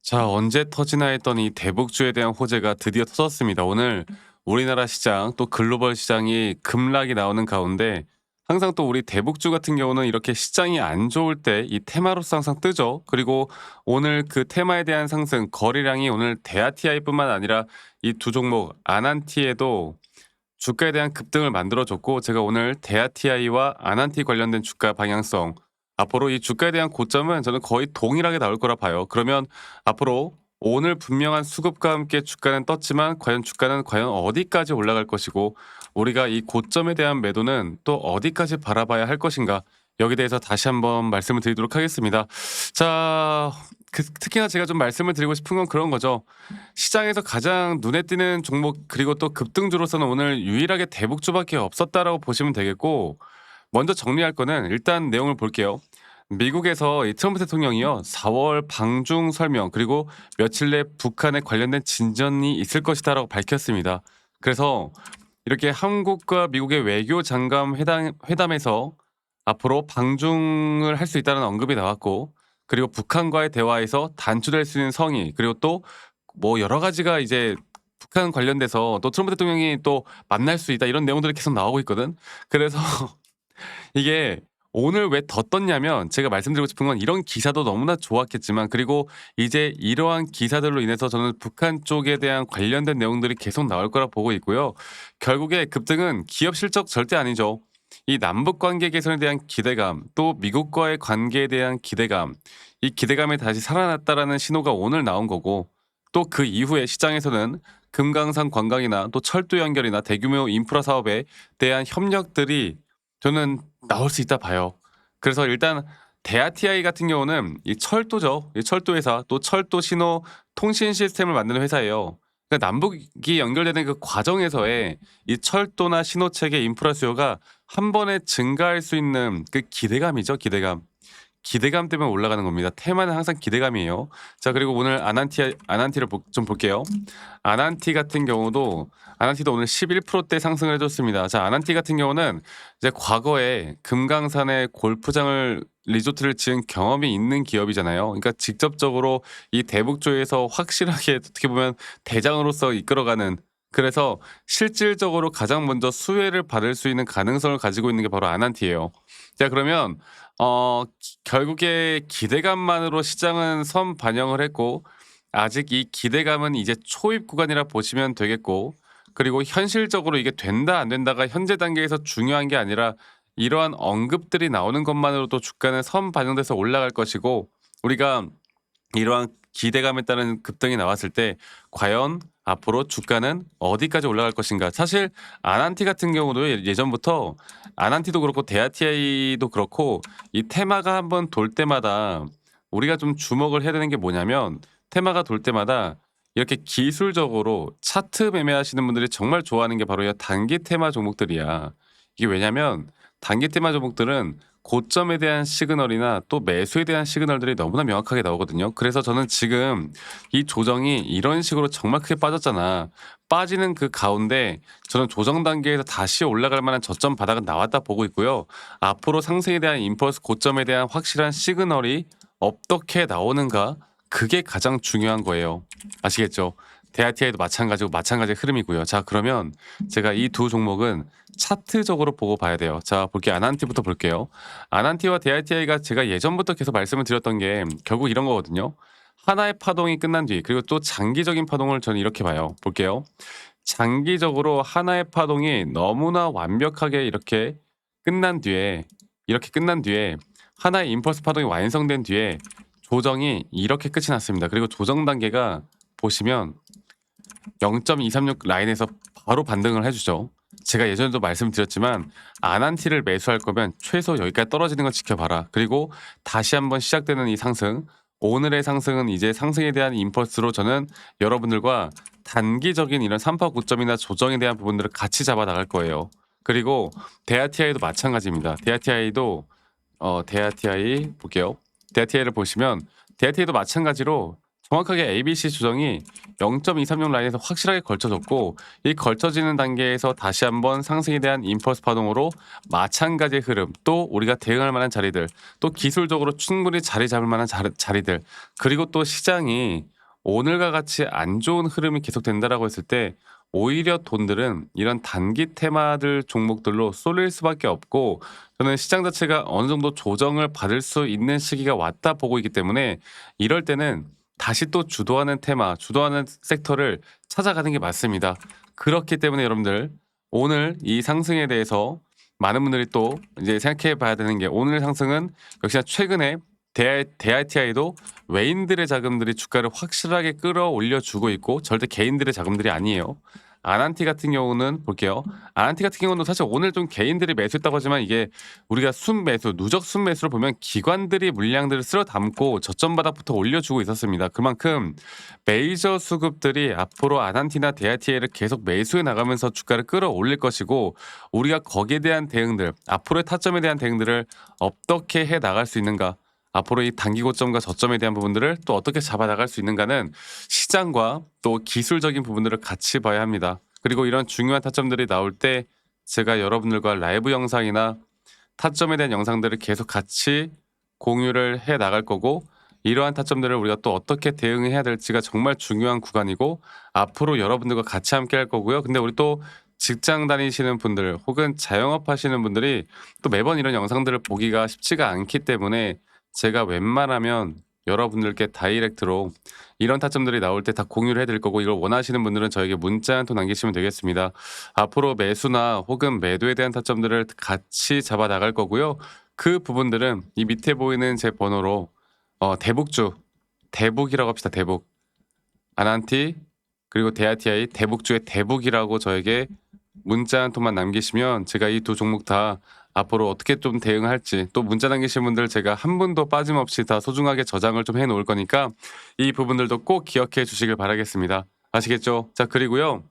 자, 언제 터지나 했던 이 대북주에 대한 호재가 드디어 터졌습니다. 오늘 우리나라 시장 또 글로벌 시장이 급락이 나오는 가운데 항상 또 우리 대북주 같은 경우는 이렇게 시장이 안 좋을 때 이 테마로서 항상 뜨죠. 그리고 오늘 그 테마에 대한 상승 거래량이 오늘 대아티아이뿐만 아니라 이 두 종목 아난티에도 주가에 대한 급등을 만들어줬고, 제가 오늘 대아티아이와 아난티 관련된 주가 방향성, 앞으로 이 주가에 대한 고점은 저는 거의 동일하게 나올 거라 봐요. 그러면 앞으로 오늘 분명한 수급과 함께 주가는 떴지만 과연 주가는 어디까지 올라갈 것이고, 우리가 이 고점에 대한 매도는 또 어디까지 바라봐야 할 것인가, 여기 대해서 다시 한번 말씀을 드리도록 하겠습니다. 자, 특히나 제가 좀 말씀을 드리고 싶은 건 그런 거죠. 시장에서 가장 눈에 띄는 종목, 그리고 또 급등주로서는 오늘 유일하게 대북주밖에 없었다라고 보시면 되겠고, 먼저 정리할 거는 일단 내용을 볼게요. 미국에서 이 트럼프 대통령이요, 4월 방중 설명, 그리고 며칠 내 북한에 관련된 진전이 있을 것이다라고 밝혔습니다. 그래서 이렇게 한국과 미국의 외교 장관 회담에서 앞으로 방중을 할 수 있다는 언급이 나왔고, 그리고 북한과의 대화에서 단추될 수 있는 성의, 그리고 또 뭐 여러 가지가 이제 북한 관련돼서 또 트럼프 대통령이 또 만날 수 있다, 이런 내용들이 계속 나오고 있거든. 그래서 이게 오늘 왜 더 떴냐면, 제가 말씀드리고 싶은 건 이런 기사도 너무나 좋았겠지만, 그리고 이제 이러한 기사들로 인해서 저는 북한 쪽에 대한 관련된 내용들이 계속 나올 거라 보고 있고요. 결국에 급등은 기업 실적 절대 아니죠. 이 남북 관계 개선에 대한 기대감, 또 미국과의 관계에 대한 기대감, 이 기대감이 다시 살아났다라는 신호가 오늘 나온 거고, 또 그 이후에 시장에서는 금강산 관광이나 또 철도 연결이나 대규모 인프라 사업에 대한 협력들이 저는 나올 수 있다 봐요. 그래서 일단 대아티아이 같은 경우는 이 철도죠. 이 철도 회사, 또 철도 신호 통신 시스템을 만드는 회사예요. 그러니까 남북이 연결되는 그 과정에서의 이 철도나 신호 체계 인프라 수요가 한 번에 증가할 수 있는 그 기대감이죠, 기대감. 기대감 때문에 올라가는 겁니다. 테마는 항상 기대감이에요. 자, 그리고 오늘 아난티를 좀 볼게요. 아난티도 오늘 11%대 상승을 해줬습니다. 자, 아난티 같은 경우는 이제 과거에 금강산에 골프장을 리조트를 지은 경험이 있는 기업이잖아요. 그러니까 직접적으로 이 대북조에서 확실하게 어떻게 보면 대장으로서 이끌어가는, 그래서 실질적으로 가장 먼저 수혜를 받을 수 있는 가능성을 가지고 있는 게 바로 아난티예요. 자, 그러면 결국에 기대감만으로 시장은 선 반영을 했고, 아직 이 기대감은 이제 초입 구간이라 보시면 되겠고, 그리고 현실적으로 이게 된다 안 된다가 현재 단계에서 중요한 게 아니라 이러한 언급들이 나오는 것만으로도 주가는 선 반영돼서 올라갈 것이고, 우리가 이러한 기대감에 따른 급등이 나왔을 때 과연 앞으로 주가는 어디까지 올라갈 것인가. 사실 아난티 같은 경우도 예전부터, 아난티도 그렇고 대아티아이도 그렇고, 이 테마가 한번 돌 때마다 우리가 좀 주목을 해야 되는 게 뭐냐면, 테마가 돌 때마다 이렇게 기술적으로 차트 매매하시는 분들이 정말 좋아하는 게 바로 이 단기 테마 종목들이야. 이게 왜냐면 단기 테마 종목들은 고점에 대한 시그널이나 또 매수에 대한 시그널들이 너무나 명확하게 나오거든요. 그래서 저는 지금 이 조정이 이런 식으로 정말 크게 빠졌잖아. 빠지는 그 가운데 저는 조정 단계에서 다시 올라갈 만한 저점 바닥은 나왔다 보고 있고요. 앞으로 상승에 대한 임펄스, 고점에 대한 확실한 시그널이 어떻게 나오는가, 그게 가장 중요한 거예요. 아시겠죠? 대아티아이도 마찬가지고 마찬가지의 흐름이고요. 자, 그러면 제가 이 두 종목은 차트적으로 보고 봐야 돼요. 자, 볼게요. 아난티부터 볼게요. 아난티와 대아티아이가 제가 예전부터 계속 말씀을 드렸던 게 결국 이런 거거든요. 하나의 파동이 끝난 뒤, 그리고 또 장기적인 파동을 저는 이렇게 봐요. 볼게요. 장기적으로 하나의 파동이 너무나 완벽하게 이렇게 끝난 뒤에 하나의 임펄스 파동이 완성된 뒤에 조정이 이렇게 끝이 났습니다. 그리고 조정 단계가 보시면 0.236 라인에서 바로 반등을 해주죠. 제가 예전에도 말씀드렸지만 아난티를 매수할 거면 최소 여기까지 떨어지는 걸 지켜봐라. 그리고 다시 한번 시작되는 이 상승, 오늘의 상승은 이제 상승에 대한 임펄스로 저는 여러분들과 단기적인 이런 3파 고점이나 조정에 대한 부분들을 같이 잡아 나갈 거예요. 그리고 대아티아이도 마찬가지입니다. 대아티아이 볼게요. 대아티아이를 보시면 대아티아이도 마찬가지로 정확하게 ABC 조정이 0.236 라인에서 확실하게 걸쳐졌고, 이 걸쳐지는 단계에서 다시 한번 상승에 대한 임펄스 파동으로 마찬가지의 흐름, 또 우리가 대응할 만한 자리들, 또 기술적으로 충분히 자리 잡을 만한 자리들, 그리고 또 시장이 오늘과 같이 안 좋은 흐름이 계속된다라고 했을 때 오히려 돈들은 이런 단기 테마들 종목들로 쏠릴 수밖에 없고, 저는 시장 자체가 어느 정도 조정을 받을 수 있는 시기가 왔다 보고 있기 때문에 이럴 때는 다시 또 주도하는 테마, 주도하는 섹터를 찾아가는 게 맞습니다. 그렇기 때문에 여러분들, 오늘 이 상승에 대해서 많은 분들이 또 이제 생각해 봐야 되는 게, 오늘 상승은 역시나 최근에 DITI도 외인들의 자금들이 주가를 확실하게 끌어올려 주고 있고 절대 개인들의 자금들이 아니에요. 아난티 같은 경우는 볼게요. 아난티 같은 경우는 사실 오늘 좀 개인들이 매수했다고 하지만 이게 우리가 순매수, 누적 순매수를 보면 기관들이 물량들을 쓸어 담고 저점 바닥부터 올려주고 있었습니다. 그만큼 메이저 수급들이 앞으로 아난티나 DITI를 계속 매수해 나가면서 주가를 끌어올릴 것이고, 우리가 거기에 대한 대응들, 앞으로의 타점에 대한 대응들을 어떻게 해 나갈 수 있는가, 앞으로 이 단기 고점과 저점에 대한 부분들을 또 어떻게 잡아나갈 수 있는가는 시장과 또 기술적인 부분들을 같이 봐야 합니다. 그리고 이런 중요한 타점들이 나올 때 제가 여러분들과 라이브 영상이나 타점에 대한 영상들을 계속 같이 공유를 해 나갈 거고, 이러한 타점들을 우리가 또 어떻게 대응해야 될지가 정말 중요한 구간이고, 앞으로 여러분들과 같이 함께 할 거고요. 근데 우리 또 직장 다니시는 분들 혹은 자영업 하시는 분들이 또 매번 이런 영상들을 보기가 쉽지가 않기 때문에 제가 웬만하면 여러분들께 다이렉트로 이런 타점들이 나올 때 다 공유를 해드릴 거고, 이걸 원하시는 분들은 저에게 문자 한 통 남기시면 되겠습니다. 앞으로 매수나 혹은 매도에 대한 타점들을 같이 잡아 나갈 거고요. 그 부분들은 이 밑에 보이는 제 번호로 대북주, 대북이라고 합시다. 대북, 아난티 그리고 DITI 대북주의 대북이라고 저에게 문자 한 통만 남기시면 제가 이 두 종목 다 앞으로 어떻게 좀 대응할지, 또 문자 남기신 분들 제가 한 분도 빠짐없이 다 소중하게 저장을 좀 해 놓을 거니까 이 부분들도 꼭 기억해 주시길 바라겠습니다. 아시겠죠? 자, 그리고요,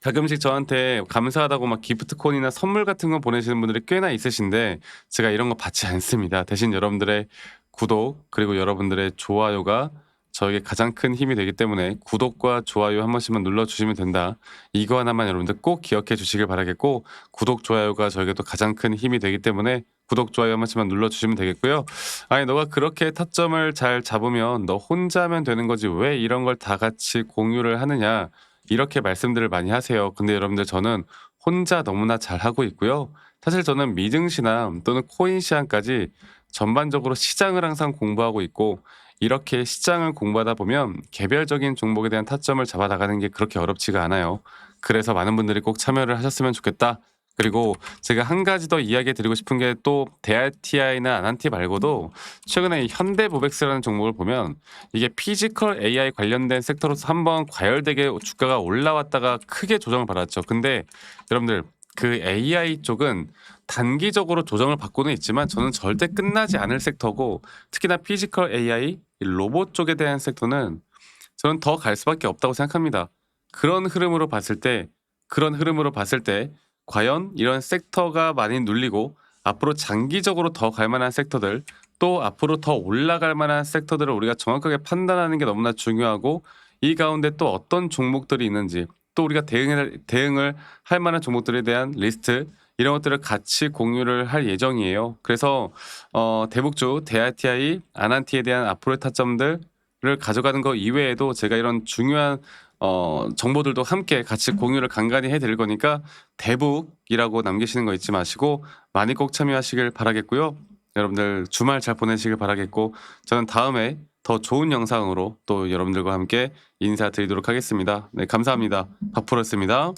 가끔씩 저한테 감사하다고 막 기프트콘이나 선물 같은 거 보내시는 분들이 꽤나 있으신데 제가 이런 거 받지 않습니다. 대신 여러분들의 구독 그리고 여러분들의 좋아요가 저에게 가장 큰 힘이 되기 때문에 구독과 좋아요 한 번씩만 눌러주시면 된다. 이거 하나만 여러분들 꼭 기억해 주시길 바라겠고, 구독, 좋아요가 저에게 또 가장 큰 힘이 되기 때문에 구독, 좋아요 한 번씩만 눌러주시면 되겠고요. 아니, 너가 그렇게 타점을 잘 잡으면 너 혼자 하면 되는 거지 왜 이런 걸 다 같이 공유를 하느냐, 이렇게 말씀들을 많이 하세요. 근데 여러분들, 저는 혼자 너무나 잘하고 있고요. 사실 저는 미증시나 또는 코인 시장까지 전반적으로 시장을 항상 공부하고 있고, 이렇게 시장을 공부하다 보면 개별적인 종목에 대한 타점을 잡아 나가는 게 그렇게 어렵지가 않아요. 그래서 많은 분들이 꼭 참여를 하셨으면 좋겠다. 그리고 제가 한 가지 더 이야기 드리고 싶은 게, 또 DITI나 아난티 말고도 최근에 이 현대모백스라는 종목을 보면 이게 피지컬 AI 관련된 섹터로서 한번 과열되게 주가가 올라왔다가 크게 조정을 받았죠. 근데 여러분들, 그 AI 쪽은 단기적으로 조정을 받고는 있지만 저는 절대 끝나지 않을 섹터고, 특히나 피지컬 AI, 이 로봇 쪽에 대한 섹터는 저는 더 갈 수밖에 없다고 생각합니다. 그런 흐름으로 봤을 때, 과연 이런 섹터가 많이 눌리고 앞으로 장기적으로 더 갈 만한 섹터들, 또 앞으로 더 올라갈 만한 섹터들을 우리가 정확하게 판단하는 게 너무나 중요하고, 이 가운데 또 어떤 종목들이 있는지, 또 우리가 대응을 할 만한 종목들에 대한 리스트, 이런 것들을 같이 공유를 할 예정이에요. 그래서 대북주, DITI, 아난티에 대한 앞으로의 타점들을 가져가는 거 이외에도 제가 이런 중요한 정보들도 함께 같이 공유를 간간히 해드릴 거니까 대북이라고 남기시는 거 잊지 마시고 많이 꼭 참여하시길 바라겠고요. 여러분들 주말 잘 보내시길 바라겠고, 저는 다음에 더 좋은 영상으로 또 여러분들과 함께 인사드리도록 하겠습니다. 네, 감사합니다. 박프로였습니다.